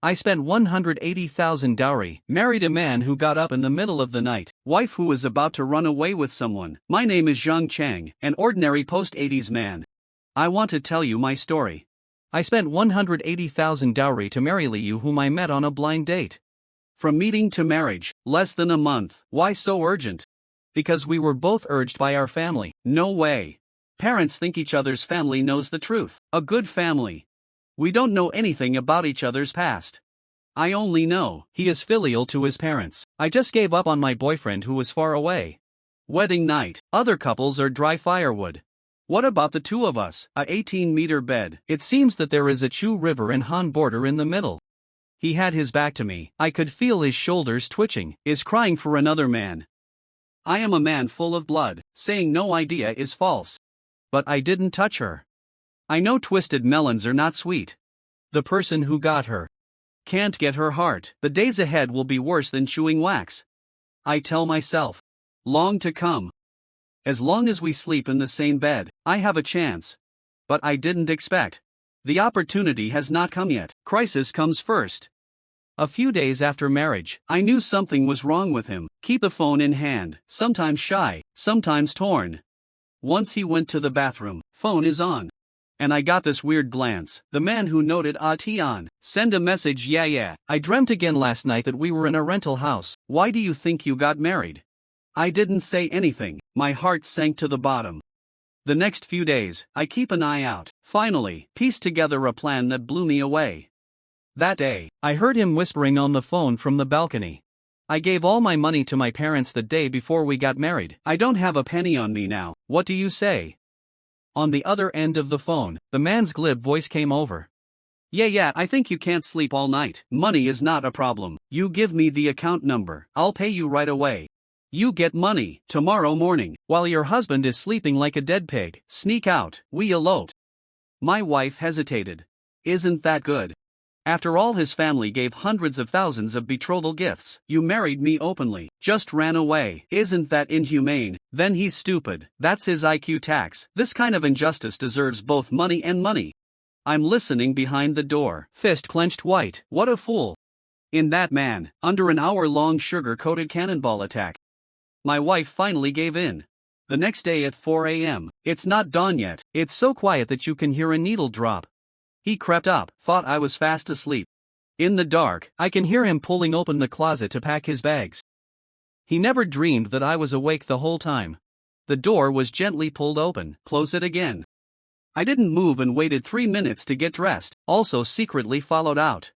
I spent 180,000 dowry, married a man who got up in the middle of the night, wife who was about to run away with someone. My name is Zhang Chang, an ordinary post-80s man. I want to tell you my story. I spent 180,000 dowry to marry Liu, whom I met on a blind date. From meeting to marriage, less than a month. Why so urgent? Because we were both urged by our family. No way. Parents think each other's family knows the truth. A good family. We don't know anything about each other's past. I only know he is filial to his parents. I just gave up on my boyfriend who was far away. Wedding night. Other couples are dry firewood. What about the two of us? A 18-meter bed. It seems that there is a Chu River and Han border in the middle. He had his back to me. I could feel his shoulders twitching. Is crying for another man. I am a man full of blood. Saying no idea is false. But I didn't touch her. I know twisted melons are not sweet. The person who got her can't get her heart. The days ahead will be worse than chewing wax. I tell myself. Long to come. As long as we sleep in the same bed, I have a chance. But I didn't expect. The opportunity has not come yet. Crisis comes first. A few days after marriage, I knew something was wrong with him. Keep the phone in hand, sometimes shy, sometimes torn. Once he went to the bathroom, phone is on. And I got this weird glance. The man who noted on. Send a message, yeah. I dreamt again last night that we were in a rental house. Why do you think you got married? I didn't say anything. My heart sank to the bottom. The next few days, I keep an eye out. Finally, pieced together a plan that blew me away. That day, I heard him whispering on the phone from the balcony. I gave all my money to my parents the day before we got married. I don't have a penny on me now. What do you say? On the other end of the phone, the man's glib voice came over. Yeah, I think you can't sleep all night. Money is not a problem. You give me the account number. I'll pay you right away. You get money tomorrow morning, while your husband is sleeping like a dead pig. Sneak out, we elope. My wife hesitated. Isn't that good? After all, his family gave hundreds of thousands of betrothal gifts. You married me openly, just ran away. Isn't that inhumane? Then he's stupid. That's his IQ tax. This kind of injustice deserves both money and money. I'm listening behind the door, fist clenched white. What a fool. In that man, under an hour-long sugar-coated cannonball attack. My wife finally gave in. The next day at 4 a.m., it's not dawn yet. It's so quiet that you can hear a needle drop. He crept up, thought I was fast asleep. In the dark, I can hear him pulling open the closet to pack his bags. He never dreamed that I was awake the whole time. The door was gently pulled open. Close it again. I didn't move and waited 3 minutes to get dressed, also secretly followed out.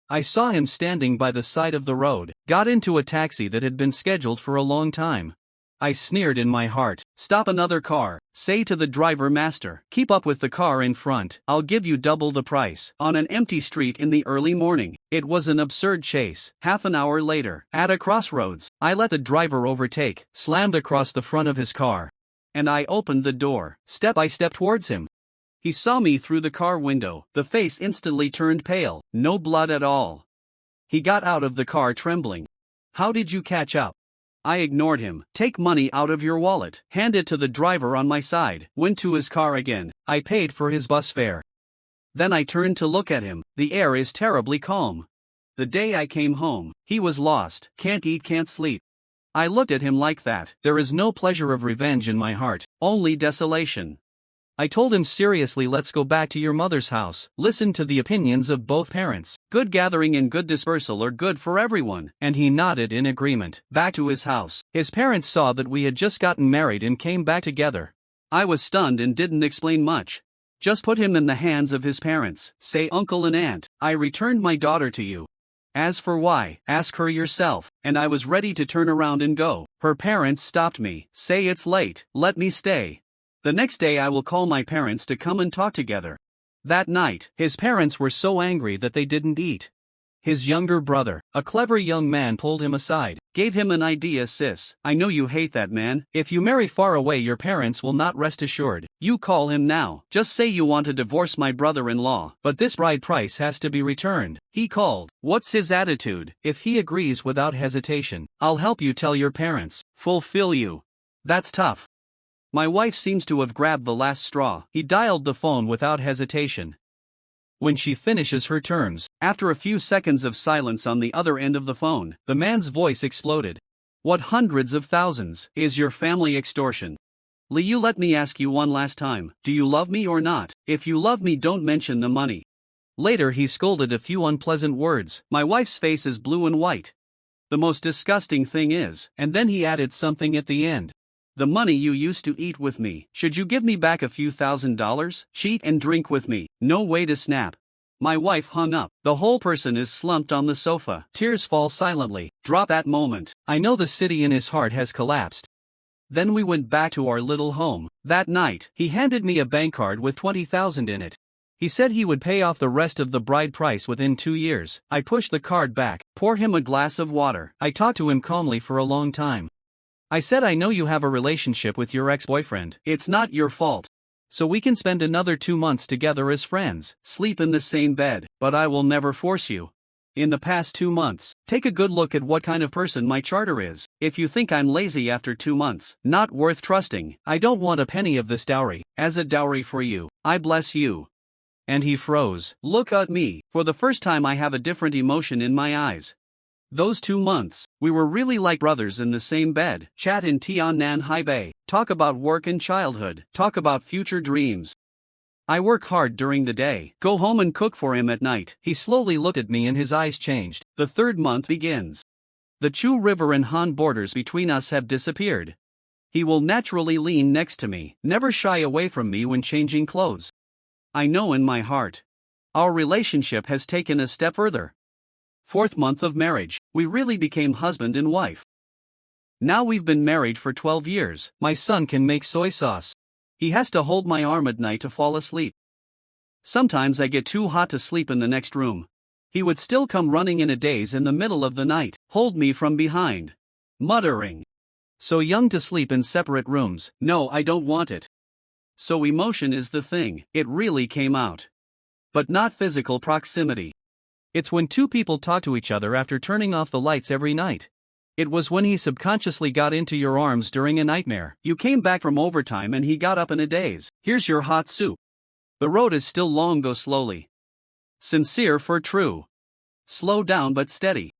I saw him standing by the side of the road, got into a taxi that had been scheduled for a long time. I sneered in my heart. Stop another car. Say to the driver, master, keep up with the car in front. I'll give you double the price. On an empty street in the early morning. It was an absurd chase. Half an hour later, at a crossroads, I let the driver overtake, slammed across the front of his car. And I opened the door, step by step towards him. He saw me through the car window. The face instantly turned pale. No blood at all. He got out of the car trembling. How did you catch up? I ignored him. Take money out of your wallet. Hand it to the driver on my side. Went to his car again. I paid for his bus fare. Then I turned to look at him. The air is terribly calm. The day I came home, he was lost. Can't eat, can't sleep. I looked at him like that. There is no pleasure of revenge in my heart, only desolation. I told him seriously, let's go back to your mother's house. Listen to the opinions of both parents. Good gathering and good dispersal are good for everyone. And he nodded in agreement. Back to his house. His parents saw that we had just gotten married and came back together. I was stunned and didn't explain much. Just put him in the hands of his parents. Say uncle and aunt, I returned my daughter to you. As for why, ask her yourself. And I was ready to turn around and go. Her parents stopped me. Say it's late. Let me stay. The next day I will call my parents to come and talk together. That night, his parents were so angry that they didn't eat. His younger brother, a clever young man, pulled him aside, gave him an idea. Sis, I know you hate that man. If you marry far away, your parents will not rest assured. You call him now. Just say you want to divorce my brother-in-law, but this bride price has to be returned. He called. What's his attitude? If he agrees without hesitation, I'll help you tell your parents. Fulfill you. That's tough. My wife seems to have grabbed the last straw. He dialed the phone without hesitation. when she finishes her terms. After a few seconds of silence on the other end of the phone, the man's voice exploded. What hundreds of thousands is your family extortion? Liu, let me ask you one last time, do you love me or not? If you love me, don't mention the money. Later he scolded a few unpleasant words. My wife's face is blue and white. The most disgusting thing is, and then he added something at the end. The money you used to eat with me, should you give me back a few $1,000s? Cheat and drink with me, no way to snap. My wife hung up. The whole person is slumped on the sofa. Tears fall silently. Drop that moment. I know the city in his heart has collapsed. Then we went back to our little home. That night, he handed me a bank card with 20,000 in it. He said he would pay off the rest of the bride price within 2 years. I pushed the card back, pour him a glass of water. I talked to him calmly for a long time. I said, I know you have a relationship with your ex-boyfriend. It's not your fault. So we can spend another 2 months together as friends, sleep in the same bed, but I will never force you. In the past 2 months, take a good look at what kind of person my charter is. If you think I'm lazy after 2 months, not worth trusting, I don't want a penny of this dowry. As a dowry for you, I bless you. And he froze. Look at me. For the first time I have a different emotion in my eyes. Those 2 months, we were really like brothers in the same bed, chat in Tiannan Hebei, talk about work and childhood, talk about future dreams. I work hard during the day, go home and cook for him at night. He slowly looked at me and his eyes changed. The 3rd month begins. The Chu River and Han borders between us have disappeared. He will naturally lean next to me, never shy away from me when changing clothes. I know in my heart. Our relationship has taken a step further. 4th month of marriage, we really became husband and wife. Now we've been married for 12 years, my son can make soy sauce. He has to hold my arm at night to fall asleep. Sometimes I get too hot to sleep in the next room. He would still come running in a daze in the middle of the night, hold me from behind, muttering, "So young to sleep in separate rooms, no, I don't want it." So emotion is the thing, it really came out. But not physical proximity. It's when 2 people talk to each other after turning off the lights every night. It was when he subconsciously got into your arms during a nightmare. You came back from overtime and he got up in a daze. Here's your hot soup. The road is still long, go slowly. Sincere for true. Slow down but steady.